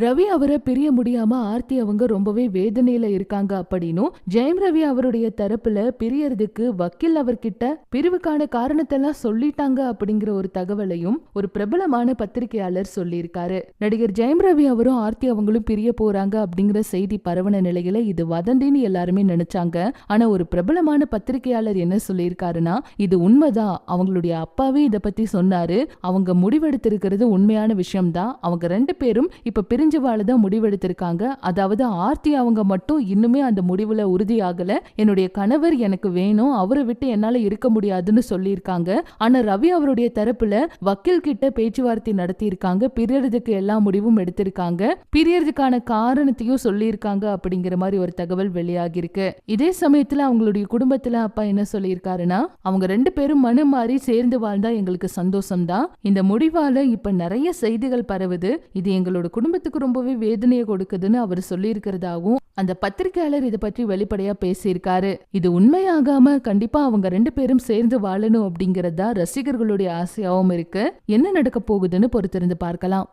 ரவி அவரை பிரிய முடியாம ஆர்த்தி அவங்க ரொம்பவே வேதனையில இருக்காங்க அப்படின்னும், ஜெயம் ரவி அவருடைய தரப்புல பிரியறதுக்கு வக்கீல் அவர்கிட்ட பிரிவுக்கான காரணத்தை எல்லாம் சொல்லிட்டாங்க அப்படிங்கிற ஒரு தகவலையும் ஒரு பிரபலமான பத்திரிகையாளர் சொல்லியிருக்காரு. நடிகர் ஜெயம் ரவி அவரும் ஆர்த்தி அவங்களும் பிரிய போறாங்க அப்படிங்கிற செய்தி பரவன நிலையில இது வதந்தின்னு எல்லாருமே நினைச்சாங்க. ஆனா ஒரு பிரபலமான பத்திரிகையாளர் என்ன சொல்லியிருக்காருன்னா, இது உண்மைதான், அவங்களுடைய அப்பாவே இத பத்தி சொன்னாரு, அவங்க முடிவெடுத்திருக்கிறது உண்மையான விஷயம்தான், அவங்க 2 பேரும் இப்ப பிரிஞ்சு வாழதான் முடிவெடுத்திருக்காங்க, அதாவது ஆர்த்தி அவங்க மட்டும் இன்னுமே அந்த முடிவுல உறுதியாகல, என்னுடைய கணவர் எனக்கு வேணும், அவரை விட்டு என்னால இருக்க முடியாதுன்னு சொல்லியிருக்காங்க. ஆனா ரவி அவருடைய தரப்புல வக்கீல் கிட்ட பேச்சுவார்த்தை நடத்தி இருக்காங்க, பிரியறதுக்கு எல்லா முடிவும் எடுத்திருக்காங்க, பிரியறதுக்கான காரணத்தையும் சொல்லியிருக்காங்க அப்படிங்கிற மாதிரி ஒரு தகவல் வெளியாகி இருக்கு. இதே சமயத்துல அவங்களுடைய குடும்பத்துல அப்பா என்ன சொல்லியிருக்காருன்னா, அவங்க 2 பேரும் மனம் மாறி சேர்ந்து வாழ்ந்தா எங்களுக்கு சந்தோஷம் தான், இந்த முடிவால இப்ப நிறைய செய்திகள் பரவுது, இது எங்களோட குடும்பத்துக்கு ரொம்பவே வேதனையை கொடுக்குதுன்னு அவர் சொல்லியிருக்கிறதாவும் அந்த பத்திரிகையாளர் இதை பற்றி வெளிப்படையா பேசியிருக்காரு. இது உண்மையாகாம கண்டிப்பா அவங்க 2 பேரும் சேர்ந்து வாழணும் அப்படிங்கறதா ரசிகர்களுடைய ஆசையாவும் இருக்கு. என்ன நடக்க போகுதுன்னு பொறுத்திருந்து பார்க்கலாம்.